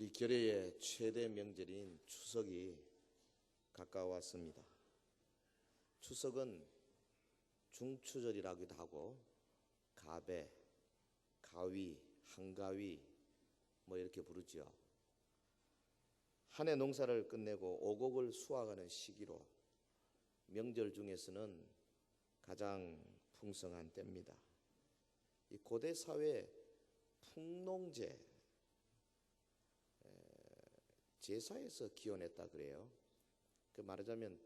우리 결의의 최대 명절인 추석이 가까웠습니다. 추석은 중추절이라고도 하고 가배, 가위, 한가위 이렇게 부르지요. 한 해 농사를 끝내고 오곡을 수확하는 시기로 명절 중에서는 가장 풍성한 때입니다. 이 고대 사회 풍농제 제사에서 기원했다 그래요. 그 말하자면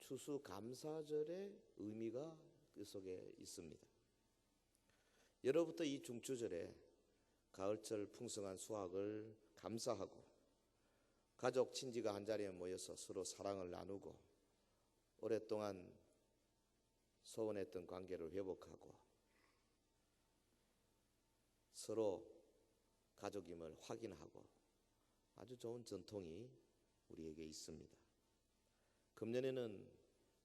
추수감사절의 의미가 그 속에 있습니다. 예로부터 이 중추절에 가을철 풍성한 수확을 감사하고 가족 친지가 한자리에 모여서 서로 사랑을 나누고 오랫동안 소원했던 관계를 회복하고 서로 가족임을 확인하고 아주 좋은 전통이 우리에게 있습니다. 금년에는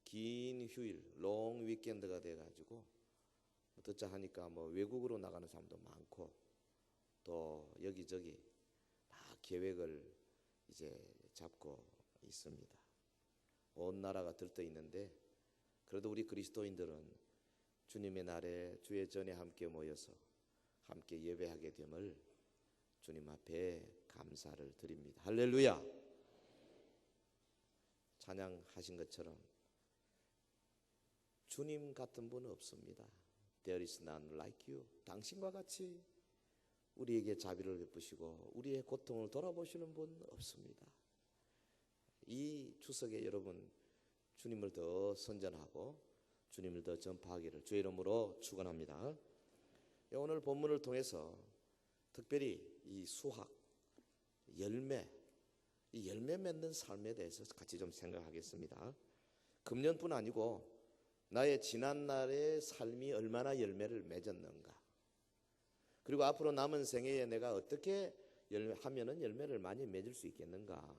긴 휴일, 롱 위켄드가 돼가지고 듣자 하니까 외국으로 나가는 사람도 많고 또 여기저기 다 계획을 이제 잡고 있습니다. 온 나라가 들떠 있는데 그래도 우리 그리스도인들은 주님의 날에 주의 전에 함께 모여서 함께 예배하게 됨을 주님 앞에 감사를 드립니다. 할렐루야. 찬양하신 것처럼 주님 같은 분은 없습니다. There is none like you. 당신과 같이 우리에게 자비를 베푸시고 우리의 고통을 돌아보시는 분 없습니다. 이 추석에 여러분 주님을 더 선전하고 주님을 더 전파하기를 주의 이름으로 축원합니다. 오늘 본문을 통해서 특별히 이 수확, 열매, 이 열매 맺는 삶에 대해서 같이 좀 생각하겠습니다. 금년뿐 아니고 나의 지난날의 삶이 얼마나 열매를 맺었는가, 그리고 앞으로 남은 생애에 내가 어떻게 하면은 열매를 많이 맺을 수 있겠는가,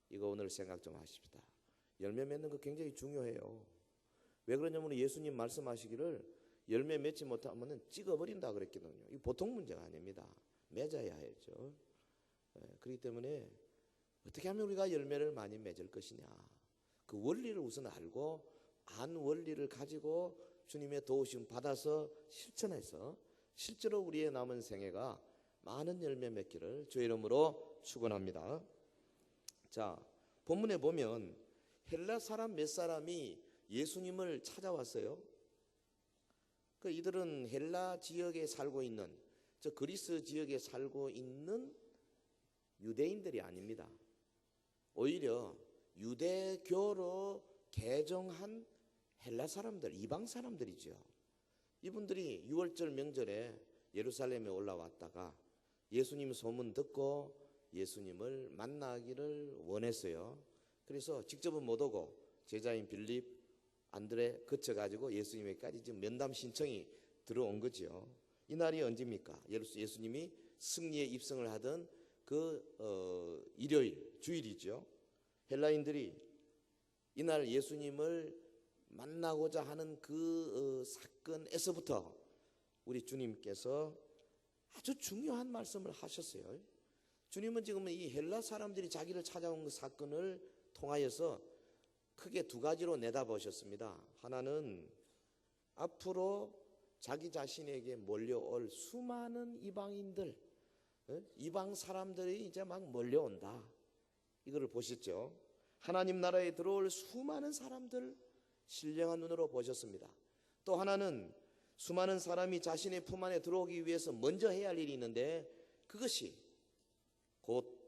이거 오늘 생각 좀 하십시다. 열매 맺는 거 굉장히 중요해요. 왜 그러냐면 예수님 말씀하시기를 열매 맺지 못하면 찍어버린다 그랬거든요. 이거 보통 문제가 아닙니다. 맺어야 해야죠. 그렇기 때문에 어떻게 하면 우리가 열매를 많이 맺을 것이냐, 그 원리를 우선 알고 안 원리를 가지고 주님의 도우심 받아서 실천해서 실제로 우리의 남은 생애가 많은 열매 맺기를 주의 이름으로 축원합니다. 자, 본문에 보면 헬라 사람 몇 사람이 예수님을 찾아왔어요. 그 이들은 헬라 지역에 살고 있는, 저 그리스 지역에 살고 있는 유대인들이 아닙니다. 오히려 유대교로 개종한 헬라 사람들, 이방 사람들이죠. 이분들이 6월절 명절에 예루살렘에 올라왔다가 예수님 소문 듣고 예수님을 만나기를 원했어요. 그래서 직접은 못 오고 제자인 빌립, 안드레 거쳐가지고 예수님에게까지 지금 면담 신청이 들어온 거죠. 이 날이 언제입니까? 예수님이 승리에 입성을 하던 그 일요일, 주일이죠. 헬라인들이 이날 예수님을 만나고자 하는 그 사건에서부터 우리 주님께서 아주 중요한 말씀을 하셨어요. 주님은 지금 이 헬라 사람들이 자기를 찾아온 그 사건을 통하여서 크게 두 가지로 내다보셨습니다. 하나는 앞으로 자기 자신에게 몰려올 수많은 이방인들, 이방 사람들이 이제 막 몰려온다, 이거를 보셨죠. 하나님 나라에 들어올 수많은 사람들 신령한 눈으로 보셨습니다. 또 하나는 수많은 사람이 자신의 품 안에 들어오기 위해서 먼저 해야 할 일이 있는데 그것이 곧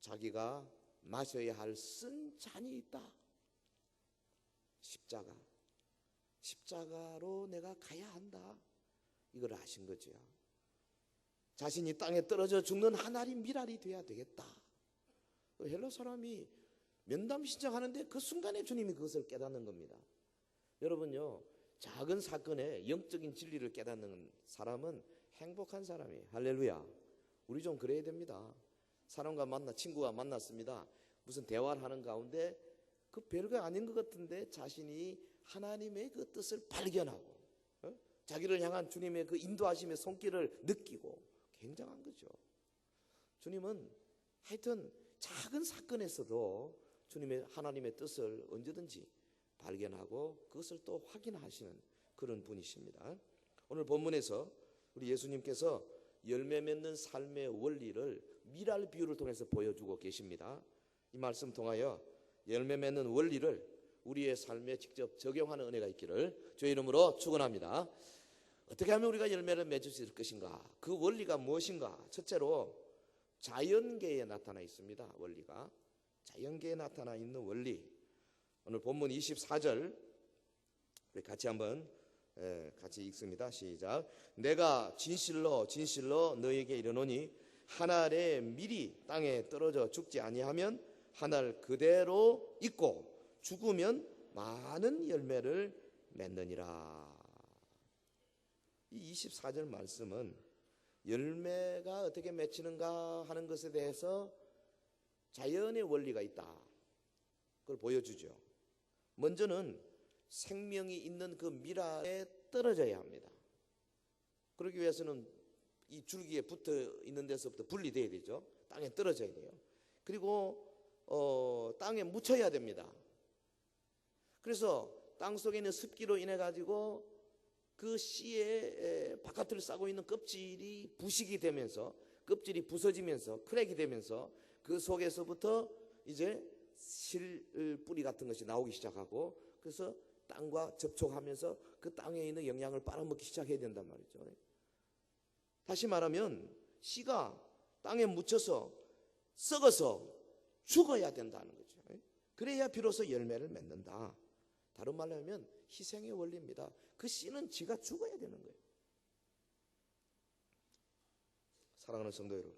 자기가 마셔야 할 쓴 잔이 있다. 십자가로 내가 가야 한다, 이걸 아신 거죠. 자신이 땅에 떨어져 죽는 한 알이 미랄이 돼야 되겠다. 헬라 사람이 면담 신청하는데 그 순간에 주님이 그것을 깨닫는 겁니다. 여러분요, 작은 사건에 영적인 진리를 깨닫는 사람은 행복한 사람이에요. 할렐루야. 우리 좀 그래야 됩니다. 사람과 친구가 만났습니다. 무슨 대화를 하는 가운데 그 별거 아닌 것 같은데 자신이 하나님의 그 뜻을 발견하고 자기를 향한 주님의 그 인도하심의 손길을 느끼고 굉장한 거죠. 주님은 하여튼 작은 사건에서도 주님의 하나님의 뜻을 언제든지 발견하고 그것을 또 확인하시는 그런 분이십니다. 오늘 본문에서 우리 예수님께서 열매 맺는 삶의 원리를 미랄 비유를 통해서 보여주고 계십니다. 이 말씀 통하여 열매 맺는 원리를 우리의 삶에 직접 적용하는 은혜가 있기를 주의 이름으로 축원합니다. 어떻게 하면 우리가 열매를 맺을 수 있을 것인가? 그 원리가 무엇인가? 첫째로 자연계에 나타나 있습니다. 원리가 자연계에 나타나 있는 원리. 오늘 본문 24절 우리 같이 한번 같이 읽습니다. 시작. 내가 진실로 진실로 너에게 이르노니 한 알의 밀이 땅에 떨어져 죽지 아니하면 한 알 그대로 있고 죽으면 많은 열매를 맺느니라. 이 24절 말씀은 열매가 어떻게 맺히는가 하는 것에 대해서 자연의 원리가 있다. 그걸 보여주죠. 먼저는 생명이 있는 그 밀알에 떨어져야 합니다. 그러기 위해서는 이 줄기에 붙어 있는 데서부터 분리돼야 되죠. 땅에 떨어져야 돼요. 그리고 땅에 묻혀야 됩니다. 그래서 땅 속에 있는 습기로 인해 가지고 그 씨의 바깥을 싸고 있는 껍질이 부식이 되면서 껍질이 부서지면서 크랙이 되면서 그 속에서부터 이제 실 뿌리 같은 것이 나오기 시작하고 그래서 땅과 접촉하면서 그 땅에 있는 영양을 빨아먹기 시작해야 된단 말이죠. 다시 말하면 씨가 땅에 묻혀서 썩어서 죽어야 된다는 거죠. 그래야 비로소 열매를 맺는다. 다른 말로 하면 희생의 원리입니다. 그 씨는 지가 죽어야 되는 거예요. 사랑하는 성도 여러분,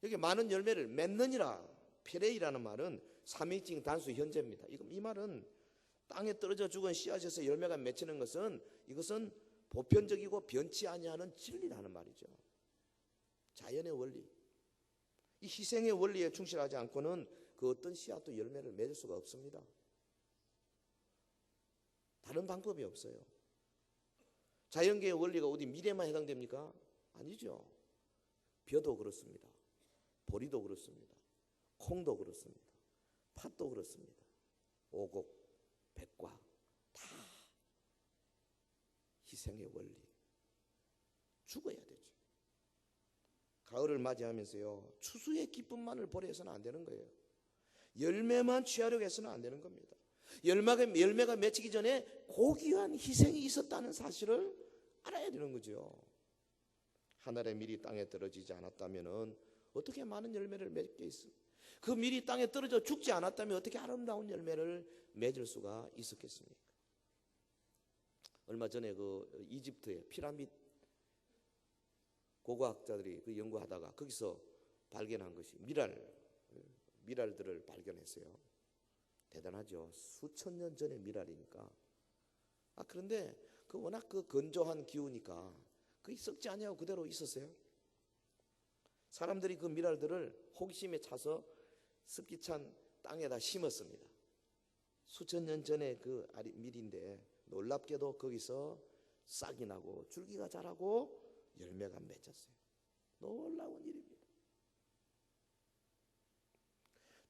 여기 많은 열매를 맺느니라, 페레이라는 말은 삼위일체 단수 현재입니다. 이 말은 땅에 떨어져 죽은 씨앗에서 열매가 맺히는 것은 이것은 보편적이고 변치 아니하는 진리라는 말이죠. 자연의 원리. 이 희생의 원리에 충실하지 않고는 그 어떤 씨앗도 열매를 맺을 수가 없습니다. 다른 방법이 없어요. 자연계의 원리가 어디 미래만 해당됩니까? 아니죠. 벼도 그렇습니다. 보리도 그렇습니다. 콩도 그렇습니다. 팥도 그렇습니다. 오곡, 백과 다 희생의 원리. 죽어야 되죠. 가을을 맞이하면서요, 추수의 기쁨만을 보려서는 안 되는 거예요. 열매만 취하려고 해서는 안 되는 겁니다. 열매가 맺히기 전에 고귀한 희생이 있었다는 사실을 알아야 되는 거죠. 하늘의 밀이 땅에 떨어지지 않았다면 어떻게 많은 열매를 맺게 있습니까? 그 밀이 땅에 떨어져 죽지 않았다면 어떻게 아름다운 열매를 맺을 수가 있었겠습니까? 얼마 전에 그 이집트의 피라미드 고고학자들이 그 연구하다가 거기서 발견한 것이 미랄들을 발견했어요. 대단하죠. 수천 년 전의 미랄이니까. 그런데 그 워낙 그 건조한 기후니까 그게 썩지 아니하고 그대로 있었어요. 사람들이 그 미랄들을 호기심에 차서 습기 찬 땅에다 심었습니다. 수천 년 전에 그 밀인데 놀랍게도 거기서 싹이 나고 줄기가 자라고 열매가 맺혔어요. 놀라운 일입니다.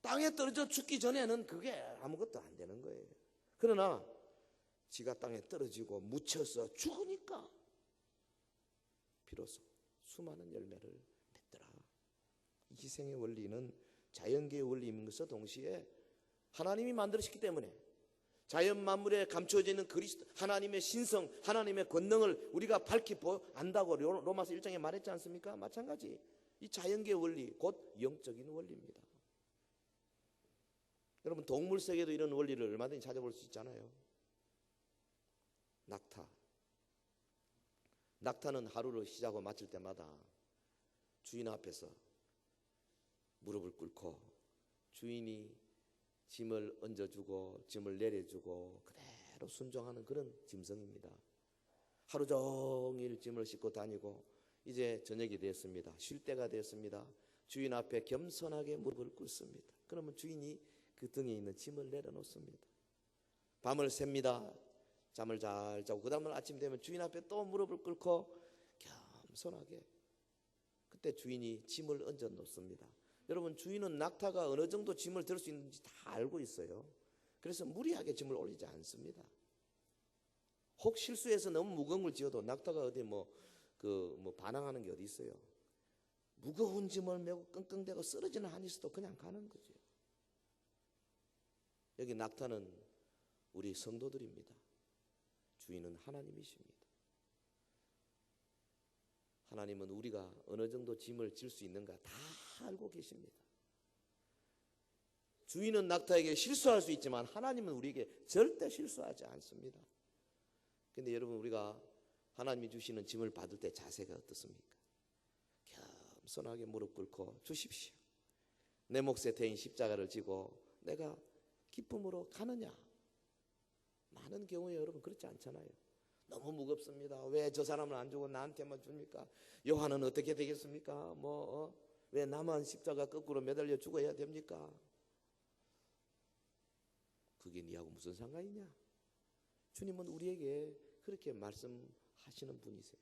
땅에 떨어져 죽기 전에는 그게 아무것도 안 되는 거예요. 그러나 지가 땅에 떨어지고 묻혀서 죽으니까 비로소 수많은 열매를 맺더라. 이 희생의 원리는 자연계의 원리인 것과 동시에 하나님이 만들으셨기 때문에 자연 만물에 감춰져 있는 그리스도 하나님의 신성, 하나님의 권능을 우리가 밝히 안다고 로마서 1장에 말했지 않습니까? 마찬가지 이 자연계의 원리 곧 영적인 원리입니다. 여러분 동물 세계도 이런 원리를 얼마든지 찾아볼 수 있잖아요. 낙타는 하루를 시작하고 마칠 때마다 주인 앞에서 무릎을 꿇고 주인이 짐을 얹어주고 짐을 내려주고 그대로 순종하는 그런 짐승입니다. 하루 종일 짐을 싣고 다니고 이제 저녁이 되었습니다. 쉴 때가 되었습니다. 주인 앞에 겸손하게 무릎을 꿇습니다. 그러면 주인이 그 등에 있는 짐을 내려놓습니다. 밤을 셉니다. 잠을 잘 자고 그 다음날 아침 되면 주인 앞에 또 무릎을 꿇고 겸손하게 그때 주인이 짐을 얹어 놓습니다. 여러분, 주인은 낙타가 어느 정도 짐을 들 수 있는지 다 알고 있어요. 그래서 무리하게 짐을 올리지 않습니다. 혹 실수해서 너무 무거운 걸 지어도 낙타가 어디 반항하는 게 어디 있어요. 무거운 짐을 메고 끙끙대고 쓰러지는 한이 있어도 그냥 가는 거죠. 여기 낙타는 우리 성도들입니다. 주인은 하나님이십니다. 하나님은 우리가 어느 정도 짐을 질 수 있는가 다 알고 계십니다. 주인은 낙타에게 실수할 수 있지만 하나님은 우리에게 절대 실수하지 않습니다. 그런데 여러분, 우리가 하나님이 주시는 짐을 받을 때 자세가 어떻습니까? 겸손하게 무릎 꿇고 주십시오. 내 몫에 대인 십자가를 지고 내가 기쁨으로 가느냐? 많은 경우에 여러분 그렇지 않잖아요. 너무 무겁습니다. 왜 저 사람을 안 주고 나한테만 줍니까? 요한은 어떻게 되겠습니까? 왜 나만 십자가 거꾸로 매달려 죽어야 됩니까? 그게 니하고 무슨 상관이냐? 주님은 우리에게 그렇게 말씀하시는 분이세요.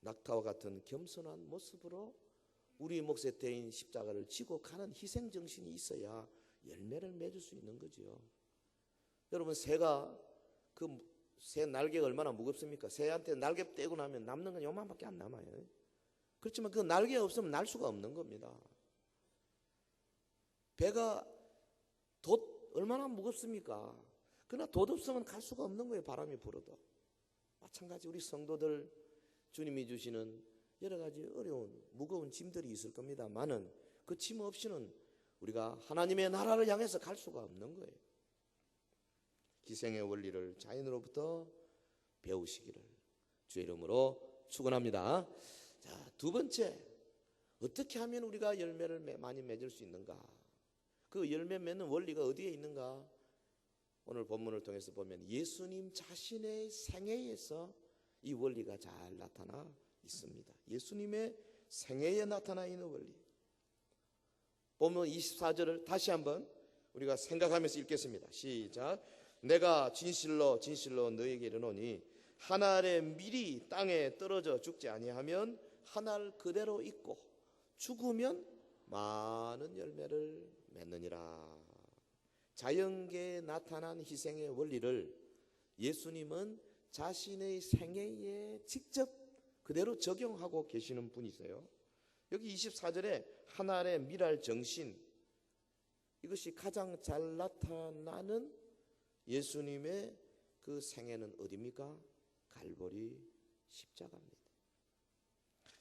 낙타와 같은 겸손한 모습으로 우리 몫에 대인 십자가를 지고 가는 희생정신이 있어야 열매를 맺을 수 있는 거죠. 여러분, 새가 새 날개가 얼마나 무겁습니까? 새한테 날개 떼고 나면 남는 건 요만밖에 안 남아요. 그렇지만 그 날개가 없으면 날 수가 없는 겁니다. 배가 돛 얼마나 무겁습니까? 그러나 돛 없으면 갈 수가 없는 거예요. 바람이 불어도. 마찬가지 우리 성도들, 주님이 주시는 여러 가지 어려운 무거운 짐들이 있을 겁니다만은 그 짐 없이는 우리가 하나님의 나라를 향해서 갈 수가 없는 거예요. 희생의 원리를 자연으로부터 배우시기를 주의 이름으로 축원합니다. 자, 두 번째, 어떻게 하면 우리가 열매를 많이 맺을 수 있는가? 그 열매 맺는 원리가 어디에 있는가? 오늘 본문을 통해서 보면 예수님 자신의 생애에서 이 원리가 잘 나타나 있습니다. 예수님의 생애에 나타나 있는 원리. 본문 24절을 다시 한번 우리가 생각하면서 읽겠습니다. 시작. 내가 진실로 진실로 너에게 이르노니 한 알의 밀이 땅에 떨어져 죽지 아니하면 한 알 그대로 있고 죽으면 많은 열매를 맺느니라. 자연계에 나타난 희생의 원리를 예수님은 자신의 생애에 직접 그대로 적용하고 계시는 분이세요. 여기 24절에 한 알의 밀알 정신, 이것이 가장 잘 나타나는 예수님의 그 생애는 어디입니까? 갈보리 십자가입니다.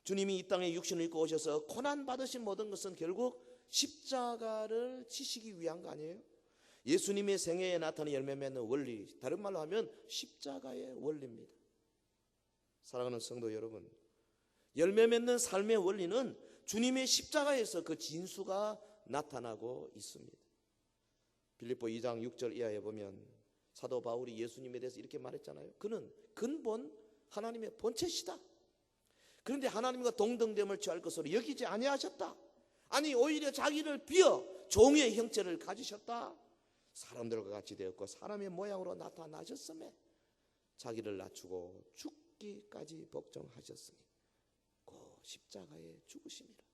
주님이 이 땅에 육신을 입고 오셔서 고난 받으신 모든 것은 결국 십자가를 지시기 위한 거 아니에요? 예수님의 생애에 나타나는 열매 맺는 원리, 다른 말로 하면 십자가의 원리입니다. 사랑하는 성도 여러분, 열매 맺는 삶의 원리는 주님의 십자가에서 그 진수가 나타나고 있습니다. 빌립보 2장 6절 이하에 보면 사도 바울이 예수님에 대해서 이렇게 말했잖아요. 그는 근본 하나님의 본체시다. 그런데 하나님과 동등됨을 취할 것으로 여기지 아니하셨다. 아니, 오히려 자기를 비어 종의 형체를 가지셨다. 사람들과 같이 되었고 사람의 모양으로 나타나셨음에 자기를 낮추고 죽기까지 복종하셨으니 그 십자가에 죽으심이라.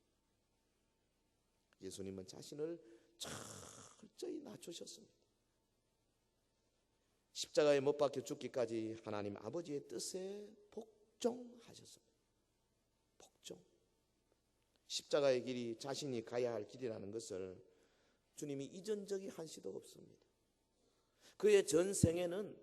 예수님은 자신을 철저히 낮추셨습니다. 십자가에 못 박혀 죽기까지 하나님 아버지의 뜻에 복종하셨습니다. 복종. 십자가의 길이 자신이 가야 할 길이라는 것을 주님이 잊은 적이 한시도 없습니다. 그의 전생에는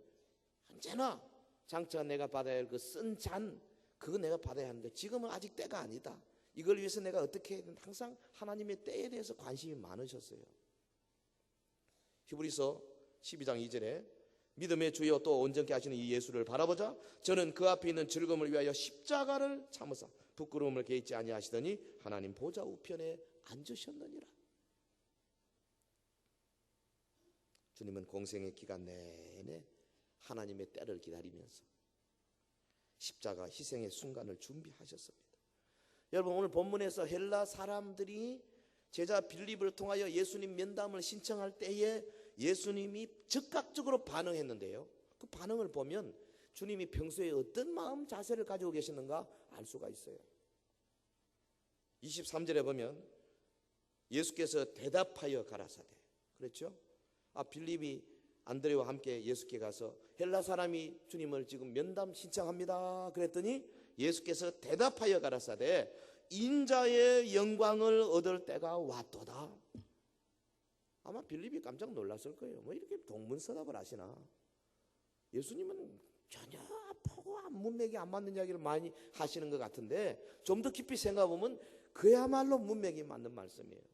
언제나 장차 내가 받아야 할 그 쓴 잔, 그거 내가 받아야 하는데 지금은 아직 때가 아니다. 이걸 위해서 내가 어떻게 해야 되나, 항상 하나님의 때에 대해서 관심이 많으셨어요. 히브리서 12장 2절에 믿음의 주여 또 온전케 하시는 이 예수를 바라보자. 저는 그 앞에 있는 즐거움을 위하여 십자가를 참으사 부끄러움을 개의치 아니하시더니 하나님 보좌 우편에 앉으셨느니라. 주님은 공생의 기간 내내 하나님의 때를 기다리면서 십자가 희생의 순간을 준비하셨습니다. 여러분, 오늘 본문에서 헬라 사람들이 제자 빌립을 통하여 예수님 면담을 신청할 때에 예수님이 즉각적으로 반응했는데요, 그 반응을 보면 주님이 평소에 어떤 마음 자세를 가지고 계시는가 알 수가 있어요. 23절에 보면 예수께서 대답하여 가라사대. 그렇죠? 빌립이 안드레와 함께 예수께 가서 헬라 사람이 주님을 지금 면담 신청합니다. 그랬더니 예수께서 대답하여 가라사대 인자의 영광을 얻을 때가 왔도다. 아마 빌립이 깜짝 놀랐을 거예요. 뭐 이렇게 동문서답을 하시나. 예수님은 전혀 포고와 문맥이 안 맞는 이야기를 많이 하시는 것 같은데 좀 더 깊이 생각해보면 그야말로 문맥이 맞는 말씀이에요.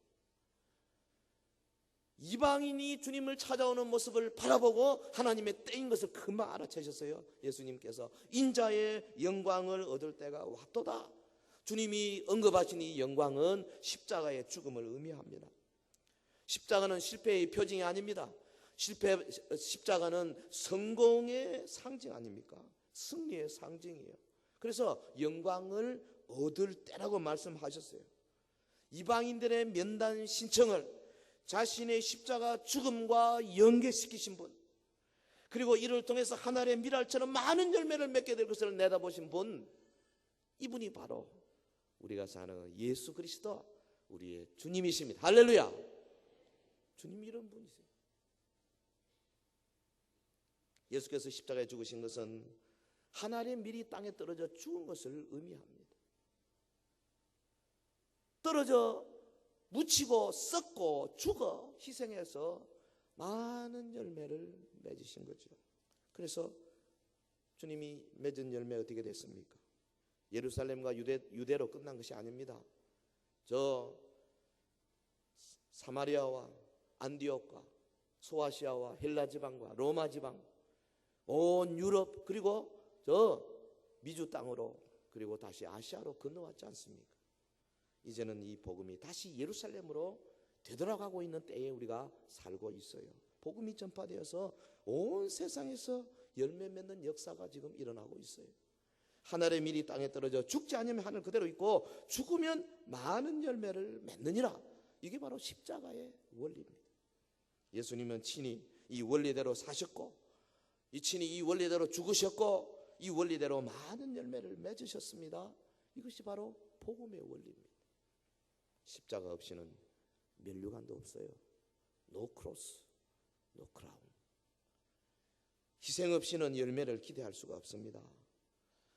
이방인이 주님을 찾아오는 모습을 바라보고 하나님의 때인 것을 금방 알아채셨어요. 예수님께서 인자의 영광을 얻을 때가 왔도다. 주님이 언급하신 이 영광은 십자가의 죽음을 의미합니다. 십자가는 실패의 표징이 아닙니다. 십자가는 성공의 상징 아닙니까? 승리의 상징이에요. 그래서 영광을 얻을 때라고 말씀하셨어요. 이방인들의 면단 신청을 자신의 십자가 죽음과 연계시키신 분, 그리고 이를 통해서 하늘의 미랄처럼 많은 열매를 맺게 될 것을 내다보신 분, 이분이 바로 우리가 사는 예수 그리스도 우리의 주님이십니다. 할렐루야. 주님 이런 분이세요. 예수께서 십자가에 죽으신 것은 하늘의 밀이 땅에 떨어져 죽은 것을 의미합니다. 떨어져 묻히고 썩고 죽어 희생해서 많은 열매를 맺으신 거죠. 그래서 주님이 맺은 열매 어떻게 됐습니까? 예루살렘과 유대로 끝난 것이 아닙니다. 저 사마리아와 안디옥과 소아시아와 헬라 지방과 로마 지방, 온 유럽, 그리고 저 미주 땅으로, 그리고 다시 아시아로 건너왔지 않습니까? 이제는 이 복음이 다시 예루살렘으로 되돌아가고 있는 때에 우리가 살고 있어요. 복음이 전파되어서 온 세상에서 열매 맺는 역사가 지금 일어나고 있어요. 하늘의 밀이 땅에 떨어져 죽지 않으면 하늘 그대로 있고 죽으면 많은 열매를 맺느니라. 이게 바로 십자가의 원리입니다. 예수님은 친히 이 원리대로 사셨고, 친히 이 원리대로 죽으셨고, 이 원리대로 많은 열매를 맺으셨습니다. 이것이 바로 복음의 원리입니다. 십자가 없이는 면류관도 없어요. No cross, no crown. 희생 없이는 열매를 기대할 수가 없습니다.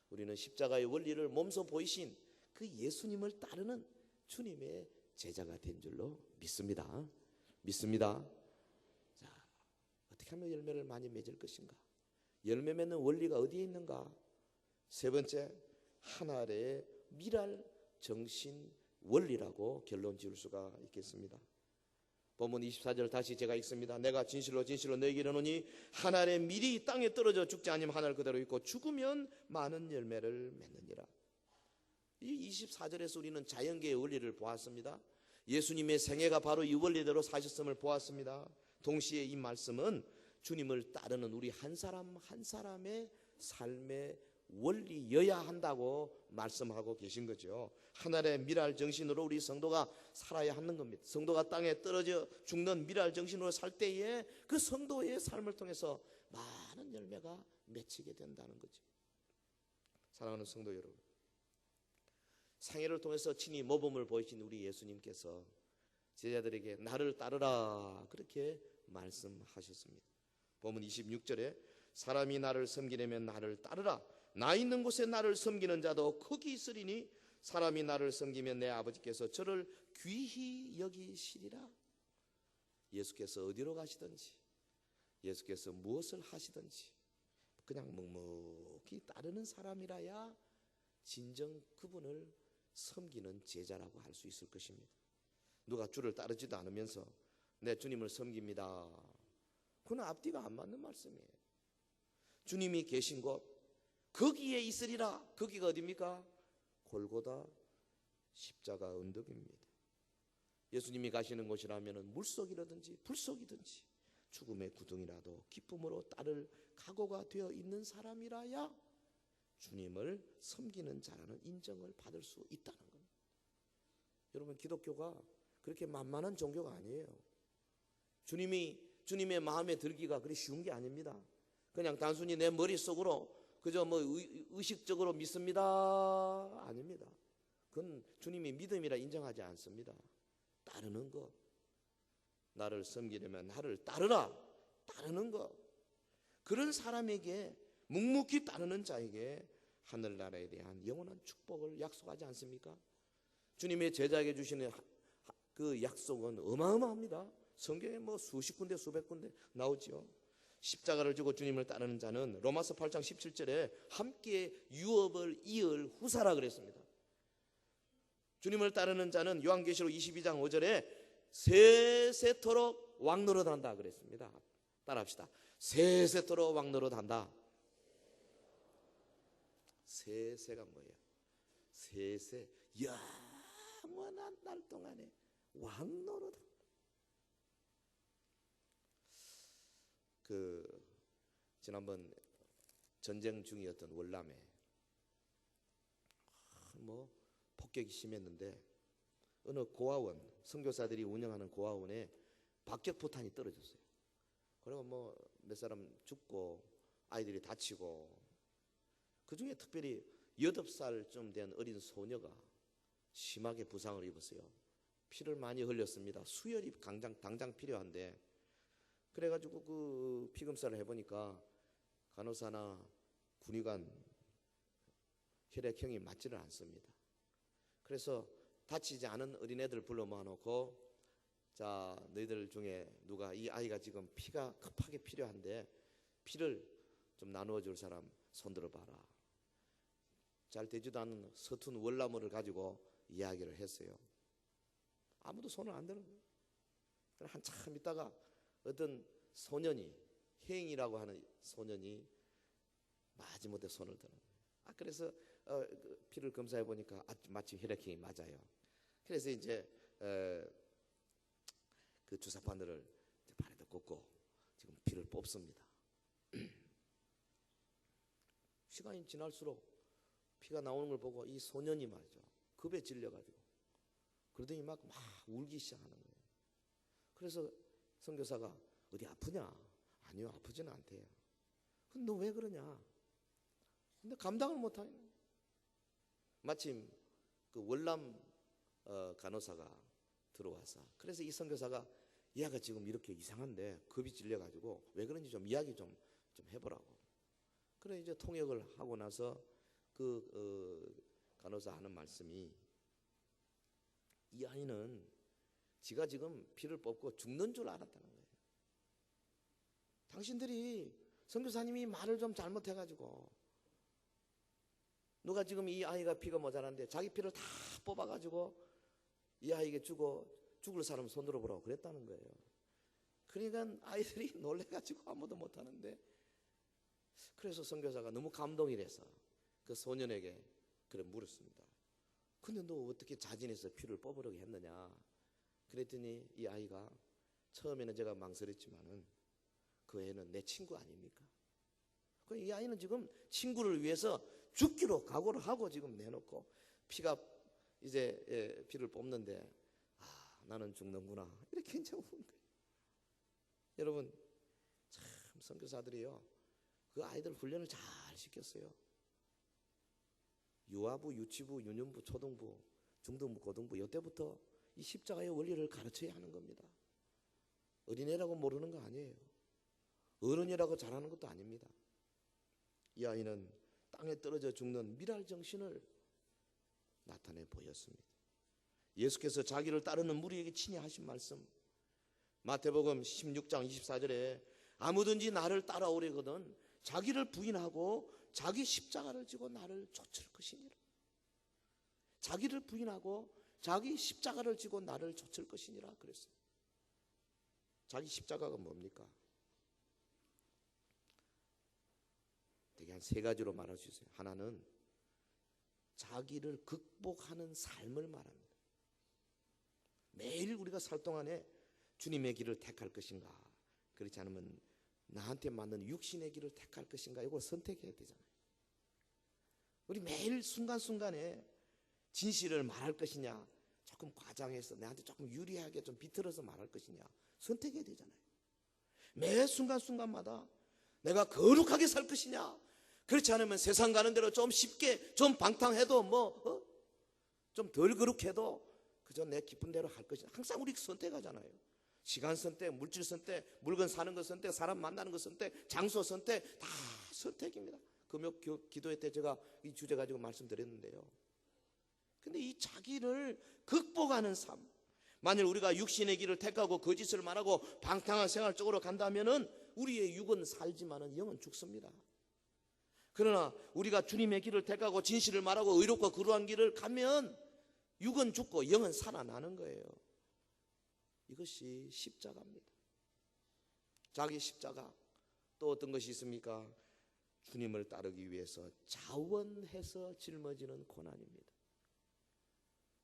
우리는 십자가의 원리를 몸소 보이신 그 예수님을 따르는 주님의 제자가 된 줄로 믿습니다. 믿습니다. 자, 어떻게 하면 열매를 많이 맺을 것인가? 열매 맺는 원리가 어디에 있는가? 세 번째, 하나의 미랄 정신 원리라고 결론 지을 수가 있겠습니다. 본문 24절 다시 제가 읽습니다. 내가 진실로 진실로 너희에게 이르노니 하늘의 밀이 땅에 떨어져 죽지 아니면 하늘 그대로 있고 죽으면 많은 열매를 맺느니라. 이 24절에서 우리는 자연계의 원리를 보았습니다. 예수님의 생애가 바로 이 원리대로 사셨음을 보았습니다. 동시에 이 말씀은 주님을 따르는 우리 한 사람 한 사람의 삶의 원리여야 한다고 말씀하고 계신 거죠. 하늘의 미랄 정신으로 우리 성도가 살아야 하는 겁니다. 성도가 땅에 떨어져 죽는 미랄 정신으로 살 때에 그 성도의 삶을 통해서 많은 열매가 맺히게 된다는 거죠. 사랑하는 성도 여러분, 생애를 통해서 친히 모범을 보이신 우리 예수님께서 제자들에게 나를 따르라 그렇게 말씀하셨습니다. 본문 26절에 사람이 나를 섬기려면 나를 따르라. 나 있는 곳에 나를 섬기는 자도 거기 있으리니 사람이 나를 섬기면 내 아버지께서 저를 귀히 여기시리라. 예수께서 어디로 가시든지, 예수께서 무엇을 하시든지 그냥 묵묵히 따르는 사람이라야 진정 그분을 섬기는 제자라고 할 수 있을 것입니다. 누가 주를 따르지도 않으면서 내 주님을 섬깁니다, 그건 앞뒤가 안 맞는 말씀이에요. 주님이 계신 곳 거기에 있으리라. 거기가 어디입니까? 골고다 십자가 언덕입니다. 예수님이 가시는 곳이라면 물속이라든지 불속이든지 죽음의 구덩이라도 기쁨으로 따를 각오가 되어 있는 사람이라야 주님을 섬기는 자라는 인정을 받을 수 있다는 겁니다. 여러분, 기독교가 그렇게 만만한 종교가 아니에요. 주님의 마음에 들기가 그리 쉬운 게 아닙니다. 그냥 단순히 내 머릿속으로 그저 의식적으로 믿습니다, 아닙니다. 그건 주님이 믿음이라 인정하지 않습니다. 따르는 거. 나를 섬기려면 나를 따르라. 따르는 거. 그런 사람에게, 묵묵히 따르는 자에게 하늘나라에 대한 영원한 축복을 약속하지 않습니까? 주님의 제자에게 주시는 그 약속은 어마어마합니다. 성경에 뭐 수십 군데 수백 군데 나오지요. 십자가를 지고 주님을 따르는 자는 로마서 8장 17절에 함께 유업을 이을 후사라 그랬습니다. 주님을 따르는 자는 요한계시록 22장 5절에 세세토록 왕노릇한다 그랬습니다. 따라합시다. 세세토록 왕노릇한다. 세세가 뭐예요? 세세 영원한 날 동안에 왕노릇. 지난번 전쟁 중이었던 월남에 뭐 폭격이 심했는데 어느 고아원, 선교사들이 운영하는 고아원에 박격포탄이 떨어졌어요. 그리고 뭐 몇 사람 죽고 아이들이 다치고, 그 중에 특별히 8살쯤 된 어린 소녀가 심하게 부상을 입었어요. 피를 많이 흘렸습니다. 수혈이 당장 필요한데, 그래가지고 그 피검사를 해보니까 간호사나 군의관 혈액형이 맞지를 않습니다. 그래서 다치지 않은 어린애들 불러 모아놓고, 자, 너희들 중에 누가 이 아이가 지금 피가 급하게 필요한데 피를 좀 나누어 줄 사람 손들어 봐라. 잘 되지도 않은 서툰 월나무를 가지고 이야기를 했어요. 아무도 손을 안 드는 거예요. 한참 있다가 어떤 소년이, 혜인이라고 하는 소년이 마지못해 손을 드는 거예요. 그래서 피를 검사해 보니까 마침 혈액형이 맞아요. 그래서 이제 그 주사바늘을 발에다 꽂고 지금 피를 뽑습니다. 시간이 지날수록 피가 나오는 걸 보고 이 소년이 말이죠, 급에 질려가지고 그러더니 막 울기 시작하는 거예요. 그래서 선교사가 어디 아프냐? 아니요, 아프지는 않대요. 근데 너 왜 그러냐? 근데 감당을 못하네. 마침 그 월남 간호사가 들어와서, 그래서 이 선교사가 얘가 지금 이렇게 이상한데 겁이 질려가지고 왜 그런지 좀 이야기 좀 해보라고. 그래 이제 통역을 하고 나서 간호사 하는 말씀이, 이 아이는 지가 지금 피를 뽑고 죽는 줄 알았다는 거예요. 당신들이, 선교사님이 말을 좀 잘못해가지고 누가 지금 이 아이가 피가 모자란데 자기 피를 다 뽑아가지고 이 아이에게 죽을 사람 손들어 보라고 그랬다는 거예요. 그러니까 아이들이 놀래가지고 아무도 못하는데, 그래서 선교사가 너무 감동이 돼서 그 소년에게 그래 물었습니다. 근데 너 어떻게 자진해서 피를 뽑으려고 했느냐? 그랬더니 이 아이가, 처음에는 제가 망설였지만은 그 애는 내 친구 아닙니까? 이 아이는 지금 친구를 위해서 죽기로 각오를 하고 지금 내놓고 피가 이제 피를 뽑는데, 나는 죽는구나 이렇게 이제 온 거예요. 여러분, 참 선교사들이요, 그 아이들 훈련을 잘 시켰어요. 유아부, 유치부, 유년부, 초등부, 중등부, 고등부, 이때부터 이 십자가의 원리를 가르쳐야 하는 겁니다. 어린애라고 모르는 거 아니에요. 어른이라고 잘하는 것도 아닙니다. 이 아이는 땅에 떨어져 죽는 미랄 정신을 나타내 보였습니다. 예수께서 자기를 따르는 무리에게 친히 하신 말씀, 마태복음 16장 24절에 아무든지 나를 따라오려거든 자기를 부인하고 자기 십자가를 지고 나를 좇을 것이니라. 자기를 부인하고 자기 십자가를 지고 나를 좇을 것이니라 그랬어요. 자기 십자가가 뭡니까? 되게 한 3가지로 말할 수 있어요. 하나는 자기를 극복하는 삶을 말합니다. 매일 우리가 살 동안에 주님의 길을 택할 것인가, 그렇지 않으면 나한테 맞는 육신의 길을 택할 것인가, 이걸 선택해야 되잖아요. 우리 매일 순간순간에 진실을 말할 것이냐, 조금 과장해서 내한테 조금 유리하게 좀 비틀어서 말할 것이냐, 선택해야 되잖아요. 매 순간순간마다 내가 거룩하게 살 것이냐, 그렇지 않으면 세상 가는 대로 좀 쉽게 좀 방탕해도 좀 덜 거룩해도 그저 내 기쁜 대로 할 것이. 항상 우리 선택하잖아요. 시간 선택, 물질 선택, 물건 사는 것 선택, 사람 만나는 것 선택, 장소 선택, 다 선택입니다. 금요 기도회 때 제가 이 주제 가지고 말씀드렸는데요. 근데 이 자기를 극복하는 삶, 만일 우리가 육신의 길을 택하고 거짓을 말하고 방탕한 생활 쪽으로 간다면은 우리의 육은 살지만은 영은 죽습니다. 그러나 우리가 주님의 길을 택하고 진실을 말하고 의롭고 거룩한 길을 가면 육은 죽고 영은 살아나는 거예요. 이것이 십자가입니다. 자기 십자가. 또 어떤 것이 있습니까? 주님을 따르기 위해서 자원해서 짊어지는 고난입니다.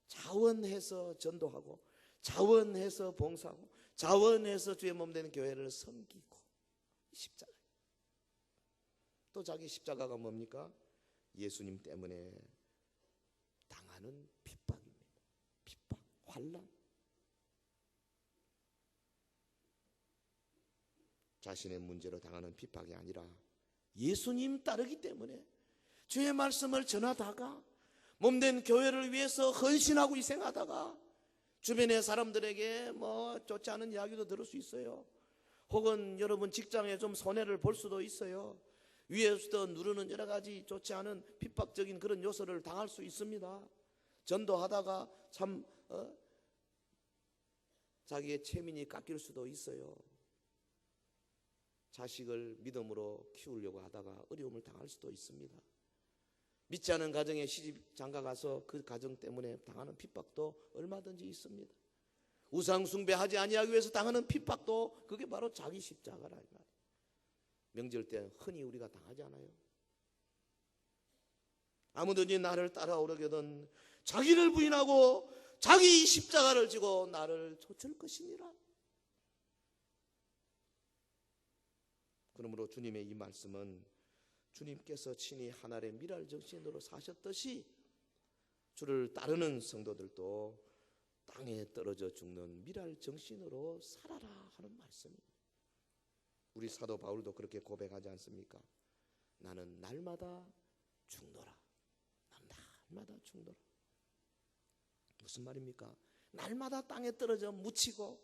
자원해서 전도하고, 자원해서 봉사하고, 자원해서 주의 몸 되는 교회를 섬기고. 십자가. 또 자기 십자가가 뭡니까? 예수님 때문에 당하는 핍박입니다. 핍박, 환난. 자신의 문제로 당하는 핍박이 아니라 예수님 따르기 때문에 주의 말씀을 전하다가 몸된 교회를 위해서 헌신하고 희생하다가 주변의 사람들에게 뭐 좋지 않은 이야기도 들을 수 있어요. 혹은 여러분 직장에 좀 손해를 볼 수도 있어요. 위에서도 누르는 여러 가지 좋지 않은 핍박적인 그런 요소를 당할 수 있습니다. 전도하다가 참 자기의 체면이 깎일 수도 있어요. 자식을 믿음으로 키우려고 하다가 어려움을 당할 수도 있습니다. 믿지 않은 가정에 시집 장가 가서 그 가정 때문에 당하는 핍박도 얼마든지 있습니다. 우상 숭배하지 아니하기 위해서 당하는 핍박도 그게 바로 자기 십자가라 이 말이에요. 명절 때 흔히 우리가 당하지 않아요? 아무든지 나를 따라오려거든 자기를 부인하고 자기 십자가를 지고 나를 좇을 것이니라. 그러므로 주님의 이 말씀은 주님께서 친히 하나님의 미랄 정신으로 사셨듯이 주를 따르는 성도들도 땅에 떨어져 죽는 미랄 정신으로 살아라 하는 말씀입니다. 우리 사도 바울도 그렇게 고백하지 않습니까? 나는 날마다 죽노라. 난 날마다 죽노라. 무슨 말입니까? 날마다 땅에 떨어져 묻히고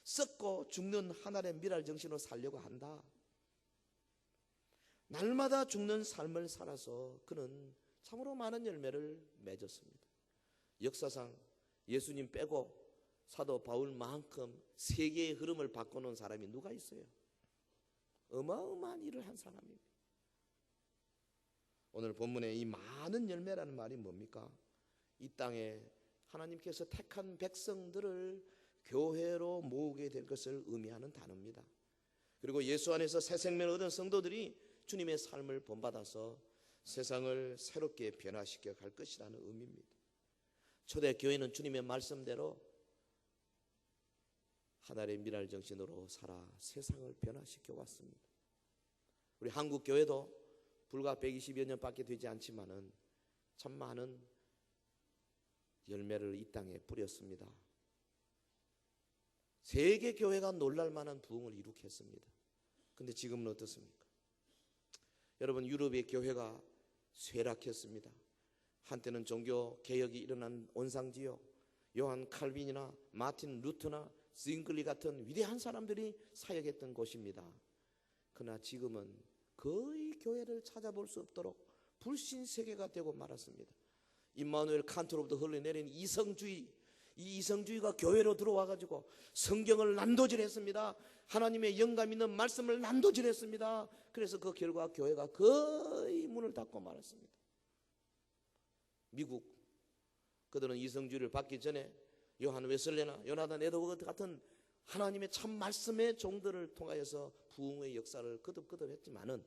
썩고 죽는 하나님의 미랄 정신으로 살려고 한다. 날마다 죽는 삶을 살아서 그는 참으로 많은 열매를 맺었습니다. 역사상 예수님 빼고 사도 바울만큼 세계의 흐름을 바꿔놓은 사람이 누가 있어요? 어마어마한 일을 한 사람입니다. 오늘 본문에 이 많은 열매라는 말이 뭡니까? 이 땅에 하나님께서 택한 백성들을 교회로 모으게 될 것을 의미하는 단어입니다. 그리고 예수 안에서 새 생명을 얻은 성도들이 주님의 삶을 본받아서 세상을 새롭게 변화시켜 갈 것이라는 의미입니다. 초대교회는 주님의 말씀대로 하나님의 미랄 정신으로 살아 세상을 변화시켜 왔습니다. 우리 한국교회도 불과 120여 년밖에 되지 않지만은 참 많은 열매를 이 땅에 뿌렸습니다. 세계 교회가 놀랄 만한 부흥을 이룩했습니다. 그런데 지금은 어떻습니까? 여러분, 유럽의 교회가 쇠락했습니다. 한때는 종교 개혁이 일어난 온상지요. 요한 칼빈이나 마틴 루터나 징글리 같은 위대한 사람들이 사역했던 곳입니다. 그러나 지금은 거의 교회를 찾아볼 수 없도록 불신 세계가 되고 말았습니다. 임마누엘 칸트로부터 흘러내린 이성주의, 이 이성주의가 교회로 들어와가지고 성경을 난도질했습니다. 하나님의 영감 있는 말씀을 난도질했습니다. 그래서 그 결과 교회가 거의 문을 닫고 말았습니다. 미국, 그들은 이성주의를 받기 전에 요한 웨슬레나 요나단 에드워드 같은 하나님의 참 말씀의 종들을 통하여서 부흥의 역사를 거듭거듭 했지만은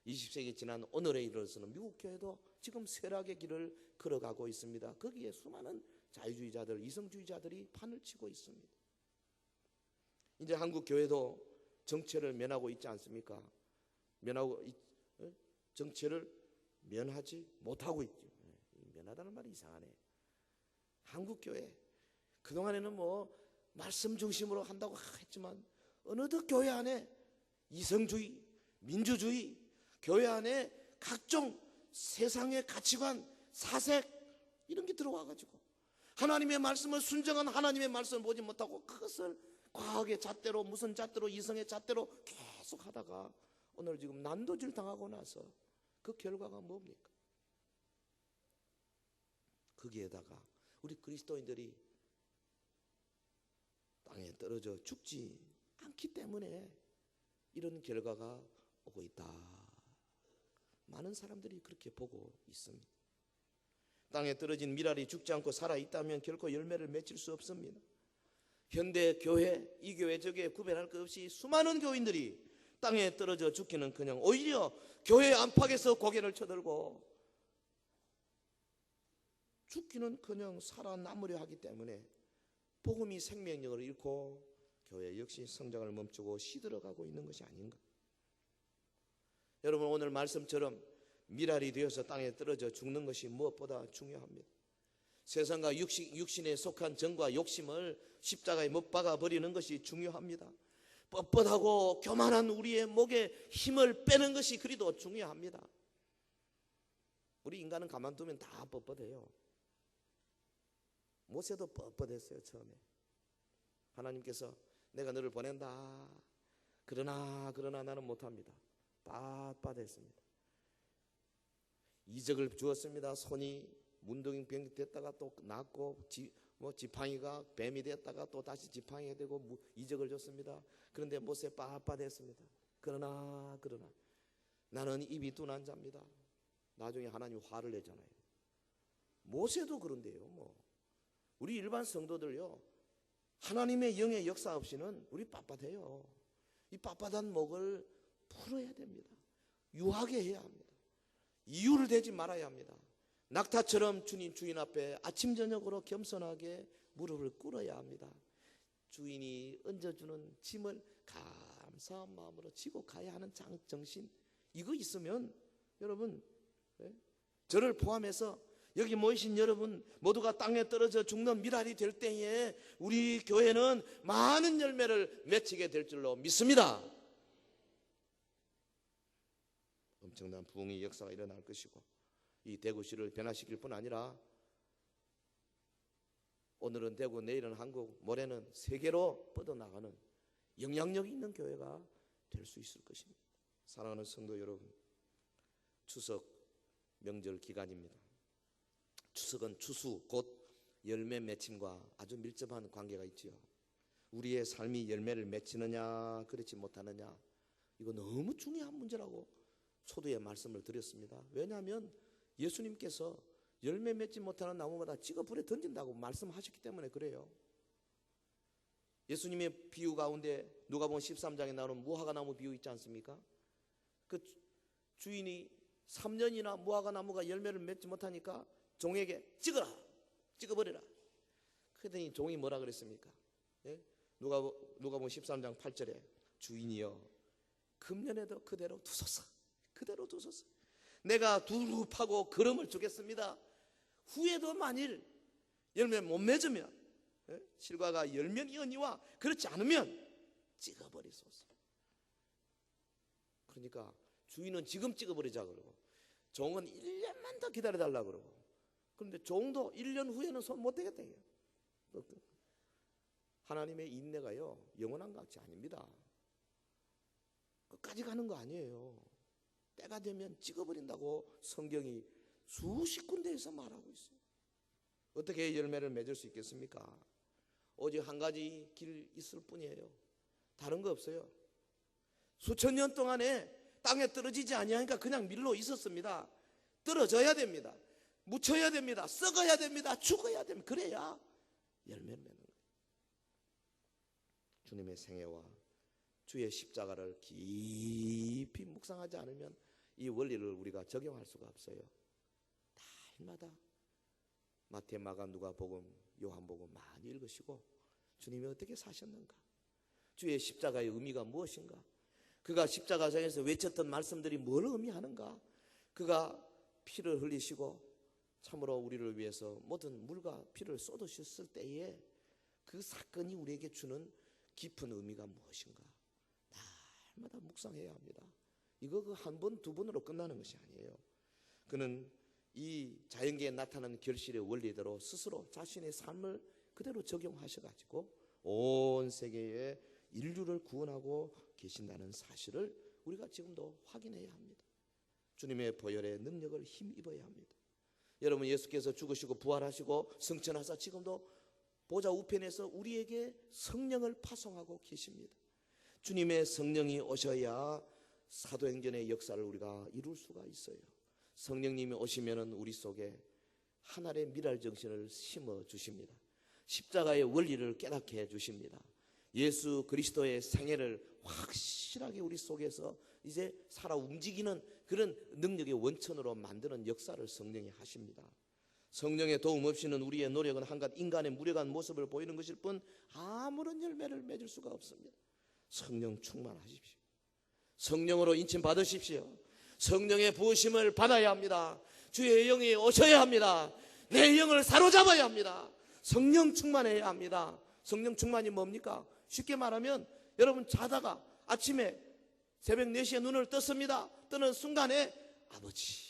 20세기 지난 오늘에 이르러서는 미국 교회도 지금 쇠락의 길을 걸어가고 있습니다. 거기에 수많은 자유주의자들, 이성주의자들이 판을 치고 있습니다. 이제 한국 교회도 정체를 면하고 있지 않습니까? 정체를 면하지 못하고 있죠. 면하다는 말이 이상하네. 한국 교회 그동안에는 뭐 말씀 중심으로 한다고 했지만 어느덧 교회 안에 이성주의, 민주주의, 교회 안에 각종 세상의 가치관, 사색 이런 게 들어와가지고 하나님의 말씀을 순정한 하나님의 말씀을 보지 못하고 그것을 과학의 잣대로 무슨 잣대로 이성의 잣대로 계속 하다가 오늘 지금 난도질 당하고 나서 그 결과가 뭡니까? 거기에다가 우리 그리스도인들이 땅에 떨어져 죽지 않기 때문에 이런 결과가 오고 있다. 많은 사람들이 그렇게 보고 있습니다. 땅에 떨어진 밀알이 죽지 않고 살아있다면 결코 열매를 맺을 수 없습니다. 현대 교회, 이 교회 저 교회 구별할 것 없이 수많은 교인들이 땅에 떨어져 죽기는커녕 오히려 교회 안팎에서 고개를 쳐들고 죽기는커녕 살아남으려 하기 때문에 복음이 생명력을 잃고 교회 역시 성장을 멈추고 시들어가고 있는 것이 아닌가. 여러분, 오늘 말씀처럼 밀알이 되어서 땅에 떨어져 죽는 것이 무엇보다 중요합니다. 세상과 육신에 속한 정과 욕심을 십자가에 못 박아 버리는 것이 중요합니다. 뻣뻣하고 교만한 우리의 목에 힘을 빼는 것이 그리도 중요합니다. 우리 인간은 가만두면 다 뻣뻣해요. 모세도 뻣뻣했어요. 처음에 하나님께서 내가 너를 보낸다. 그러나 나는 못합니다. 빳빳했습니다. 이적을 주었습니다. 손이 문둥이병 됐다가 또 낫고 지팡이가 뱀이 됐다가 또 다시 지팡이가 되고 이적을 줬습니다. 그런데 모세 빳빳했습니다. 그러나 나는 입이 둔한 자입니다. 나중에 하나님 화를 내잖아요. 모세도 그런데요. 우리 일반 성도들요, 하나님의 영의 역사 없이는 우리 빳빳해요. 이 빳빳한 목을 풀어야 됩니다. 유하게 해야 합니다. 이유를 대지 말아야 합니다. 낙타처럼 주인 앞에 아침 저녁으로 겸손하게 무릎을 꿇어야 합니다. 주인이 얹어주는 짐을 감사한 마음으로 지고 가야 하는 정신, 이거 있으면 여러분, 저를 포함해서 여기 모이신 여러분 모두가 땅에 떨어져 죽는 밀알이 될 때에 우리 교회는 많은 열매를 맺히게 될 줄로 믿습니다. 엄청난 부흥의 역사가 일어날 것이고 이 대구시를 변화시킬 뿐 아니라 오늘은 대구, 내일은 한국, 모레는 세계로 뻗어나가는 영향력 있는 교회가 될 수 있을 것입니다. 사랑하는 성도 여러분, 추석 명절 기간입니다. 추석은 추수 곧 열매 맺힘과 아주 밀접한 관계가 있지요. 우리의 삶이 열매를 맺히느냐 그렇지 못하느냐, 이거 너무 중요한 문제라고 초두에 말씀을 드렸습니다. 왜냐하면 예수님께서 열매 맺지 못하는 나무마다 찍어 불에 던진다고 말씀하셨기 때문에 그래요. 예수님의 비유 가운데 누가복음 13장에 나오는 무화과 나무 비유 있지 않습니까? 그 주인이 3년이나 무화과 나무가 열매를 맺지 못하니까 종에게 찍어버려라. 그랬더니 종이 뭐라 그랬습니까? 누가복음 13장 8절에 주인이여 금년에도 그대로 두소서. 내가 두루 파고 거름을 주겠습니다. 후에도 만일 열매 못 맺으면 실과가 열면이거니와 그렇지 않으면 찍어버리소서. 그러니까 주인은 지금 찍어버리자 그러고 종은 1년만 더 기다려달라 그러고, 그런데 종도 1년 후에는 손 못 대겠다. 하나님의 인내가요 영원한 것이 아닙니다. 끝까지 가는 거 아니에요. 때가 되면 찍어버린다고 성경이 수십 군데에서 말하고 있어요. 어떻게 열매를 맺을 수 있겠습니까? 오직 한 가지 길 있을 뿐이에요. 다른 거 없어요. 수천 년 동안에 땅에 떨어지지 아니하니까 그냥 밀로 있었습니다. 떨어져야 됩니다. 묻혀야 됩니다. 썩어야 됩니다. 죽어야 됩니다. 그래야 열매를 맺는 거예요. 주님의 생애와 주의 십자가를 깊이 묵상하지 않으면 이 원리를 우리가 적용할 수가 없어요. 날마다 마태, 마가, 누가복음, 요한복음 많이 읽으시고 주님이 어떻게 사셨는가, 주의 십자가의 의미가 무엇인가, 그가 십자가상에서 외쳤던 말씀들이 뭘 의미하는가, 그가 피를 흘리시고 참으로 우리를 위해서 모든 물과 피를 쏟으셨을 때에 그 사건이 우리에게 주는 깊은 의미가 무엇인가 날마다 묵상해야 합니다. 이거 그 한 번, 두 번으로 끝나는 것이 아니에요. 그는 이 자연계에 나타나는 결실의 원리대로 스스로 자신의 삶을 그대로 적용하셔가지고 온 세계의 인류를 구원하고 계신다는 사실을 우리가 지금도 확인해야 합니다. 주님의 보혈의 능력을 힘입어야 합니다. 여러분, 예수께서 죽으시고 부활하시고 승천하사 지금도 보좌 우편에서 우리에게 성령을 파송하고 계십니다. 주님의 성령이 오셔야 사도행전의 역사를 우리가 이룰 수가 있어요. 성령님이 오시면은 우리 속에 하나님의 미랄 정신을 심어 주십니다. 십자가의 원리를 깨닫게 해 주십니다. 예수 그리스도의 생애를 확실하게 우리 속에서 이제 살아 움직이는 그런 능력의 원천으로 만드는 역사를 성령이 하십니다. 성령의 도움 없이는 우리의 노력은 한갓 인간의 무력한 모습을 보이는 것일 뿐 아무런 열매를 맺을 수가 없습니다. 성령 충만하십시오. 성령으로 인침 받으십시오. 성령의 부으심을 받아야 합니다. 주의 영이 오셔야 합니다. 내 영을 사로잡아야 합니다. 성령 충만해야 합니다. 성령 충만이 뭡니까? 쉽게 말하면 여러분 자다가 아침에 새벽 4시에 눈을 떴습니다. 뜨는 순간에 아버지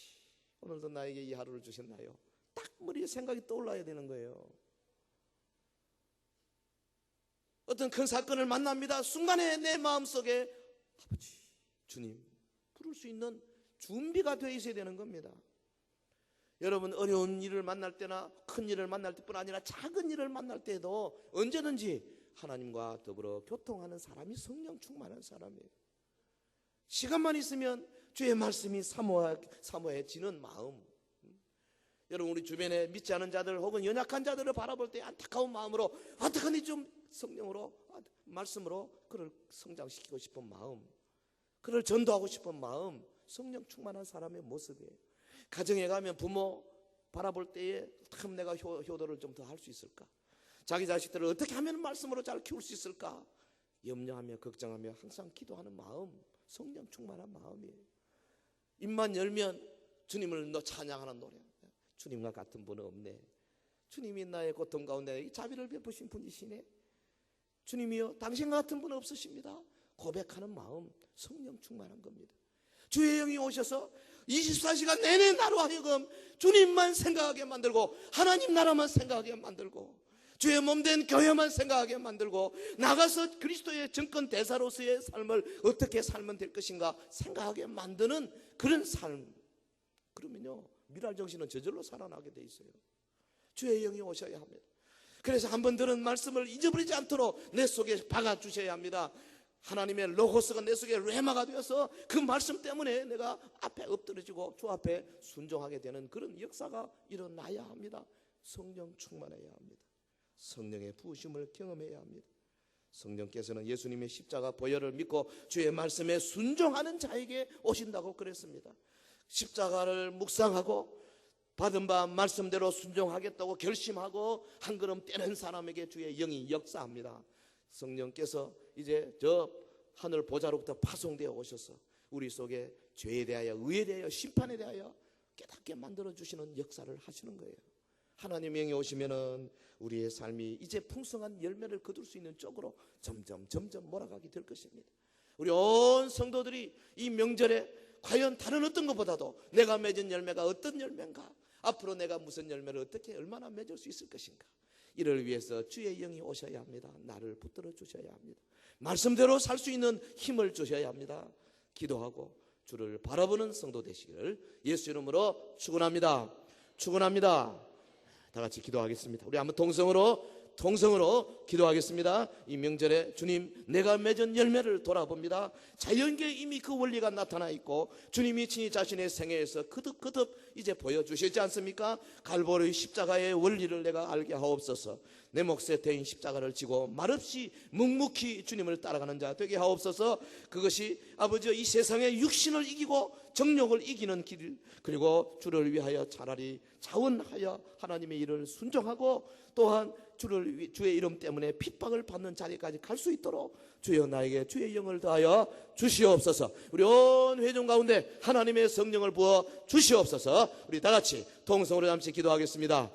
오늘도 나에게 이 하루를 주셨나요? 딱 머리에 생각이 떠올라야 되는 거예요. 어떤 큰 사건을 만납니다. 순간에 내 마음속에 아버지 주님 부를 수 있는 준비가 되어 있어야 되는 겁니다. 여러분 어려운 일을 만날 때나 큰 일을 만날 때뿐 아니라 작은 일을 만날 때도 언제든지 하나님과 더불어 교통하는 사람이 성령 충만한 사람이에요. 시간만 있으면 주의 말씀이 사모해지는 마음. 여러분 우리 주변에 믿지 않은 자들 혹은 연약한 자들을 바라볼 때 안타까운 마음으로 어떡하니 좀 성령으로 말씀으로 그를 성장시키고 싶은 마음, 그를 전도하고 싶은 마음, 성령 충만한 사람의 모습이에요. 가정에 가면 부모 바라볼 때에 참 내가 효도를 좀 더 할 수 있을까? 자기 자식들을 어떻게 하면 말씀으로 잘 키울 수 있을까? 염려하며 걱정하며 항상 기도하는 마음, 성령 충만한 마음이에요. 입만 열면 주님을 찬양하는 노래. 주님과 같은 분은 없네. 주님이 나의 고통 가운데 이 자비를 베푸신 분이시네. 주님이여 당신과 같은 분은 없으십니다. 고백하는 마음, 성령 충만한 겁니다. 주의 영이 오셔서 24시간 내내 나로 하여금 주님만 생각하게 만들고 하나님 나라만 생각하게 만들고 주의 몸된 교회만 생각하게 만들고 나가서 그리스도의 정권 대사로서의 삶을 어떻게 살면 될 것인가 생각하게 만드는 그런 삶. 그러면요 미랄 정신은 저절로 살아나게 돼 있어요. 주의 영이 오셔야 합니다. 그래서 한번 들은 말씀을 잊어버리지 않도록 내 속에 박아주셔야 합니다. 하나님의 로고스가 내 속에 레마가 되어서 그 말씀 때문에 내가 앞에 엎드려지고 주 앞에 순종하게 되는 그런 역사가 일어나야 합니다. 성령 충만해야 합니다. 성령의 부으심을 경험해야 합니다. 성령께서는 예수님의 십자가 보혈을 믿고 주의 말씀에 순종하는 자에게 오신다고 그랬습니다. 십자가를 묵상하고 받은 바 말씀대로 순종하겠다고 결심하고 한 걸음 떼는 사람에게 주의 영이 역사합니다. 성령께서 이제 저 하늘 보좌로부터 파송되어 오셔서 우리 속에 죄에 대하여 의에 대하여 심판에 대하여 깨닫게 만들어주시는 역사를 하시는 거예요. 하나님의 영이 오시면은 우리의 삶이 이제 풍성한 열매를 거둘 수 있는 쪽으로 점점 몰아가게 될 것입니다. 우리 온 성도들이 이 명절에 과연 다른 어떤 것보다도 내가 맺은 열매가 어떤 열매인가, 앞으로 내가 무슨 열매를 어떻게 얼마나 맺을 수 있을 것인가, 이를 위해서 주의 영이 오셔야 합니다. 나를 붙들어 주셔야 합니다. 말씀대로 살 수 있는 힘을 주셔야 합니다. 기도하고 주를 바라보는 성도 되시기를 예수 이름으로 축원합니다. 축원합니다. 다 같이 기도하겠습니다. 우리 한번 동성으로 기도하겠습니다. 이 명절에 주님 내가 맺은 열매를 돌아봅니다. 자연계에 이미 그 원리가 나타나 있고 주님이 친히 자신의 생애에서 거듭 이제 보여주시지 않습니까? 갈보리 십자가의 원리를 내가 알게 하옵소서. 내 몫에 대인 십자가를 지고 말없이 묵묵히 주님을 따라가는 자 되게 하옵소서. 그것이 아버지 이 세상의 육신을 이기고 정욕을 이기는 길, 그리고 주를 위하여 차라리 자원하여 하나님의 일을 순종하고 또한 주의 이름 때문에 핍박을 받는 자리까지 갈 수 있도록 주여 나에게 주의 영을 더하여 주시옵소서. 우리 온 회중 가운데 하나님의 성령을 부어 주시옵소서. 우리 다 같이 통성으로 잠시 기도하겠습니다.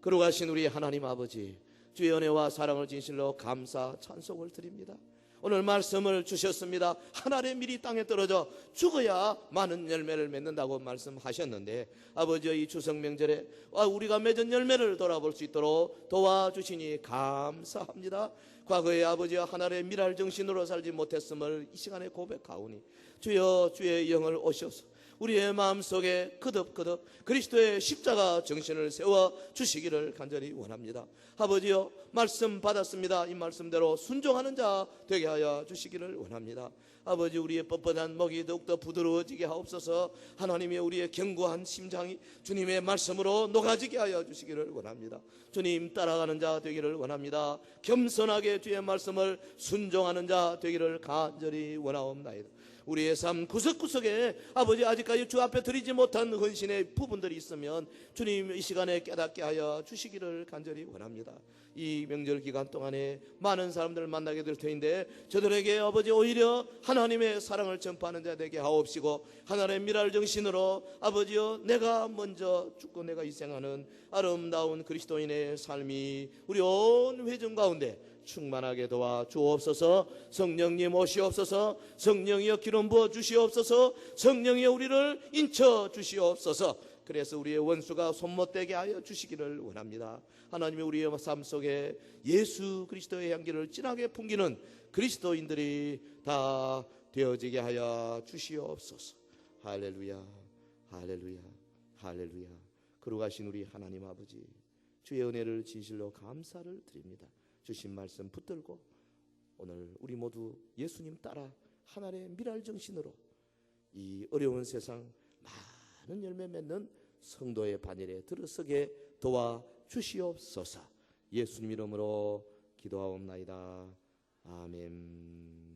거룩하신 우리 하나님 아버지, 주의 은혜와 사랑을 진실로 감사 찬송을 드립니다. 오늘 말씀을 주셨습니다. 한 알의 밀이 땅에 떨어져 죽어야 많은 열매를 맺는다고 말씀하셨는데, 아버지 이 추석 명절에 우리가 맺은 열매를 돌아볼 수 있도록 도와주시니 감사합니다. 과거에 아버지 한 알의 밀알 정신으로 살지 못했음을 이 시간에 고백하오니 주여, 주의 영을 오셔서 우리의 마음속에 거듭거듭 그리스도의 십자가 정신을 세워 주시기를 간절히 원합니다. 아버지여, 말씀 받았습니다. 이 말씀대로 순종하는 자 되게 하여 주시기를 원합니다. 아버지, 우리의 뻣뻣한 목이 더욱더 부드러워지게 하옵소서. 하나님의 우리의 견고한 심장이 주님의 말씀으로 녹아지게 하여 주시기를 원합니다. 주님 따라가는 자 되기를 원합니다. 겸손하게 주의 말씀을 순종하는 자 되기를 간절히 원하옵나이다. 우리의 삶 구석구석에 아버지 아직까지 주 앞에 드리지 못한 헌신의 부분들이 있으면 주님 이 시간에 깨닫게 하여 주시기를 간절히 원합니다. 이 명절 기간 동안에 많은 사람들을 만나게 될 터인데 저들에게 아버지 오히려 하나님의 사랑을 전파하는 자 되게 하옵시고, 하나님의 미랄 정신으로 아버지여 내가 먼저 죽고 내가 희생하는 아름다운 그리스도인의 삶이 우리 온 회중 가운데 충만하게 도와 주옵소서. 성령님 오시옵소서. 성령이여 기름 부어 주시옵소서. 성령이여 우리를 인쳐 주시옵소서. 그래서 우리의 원수가 손못대게 하여 주시기를 원합니다. 하나님이 우리의 삶 속에 예수 그리스도의 향기를 진하게 풍기는 그리스도인들이 다 되어지게 하여 주시옵소서. 할렐루야, 할렐루야, 할렐루야. 거룩하신 우리 하나님 아버지, 주의 은혜를 진실로 감사를 드립니다. 주신 말씀 붙들고 오늘 우리 모두 예수님 따라 하나님의 미랄 정신으로 이 어려운 세상 많은 열매 맺는 성도의 반열에 들어서게 도와 주시옵소서. 예수님 이름으로 기도하옵나이다. 아멘.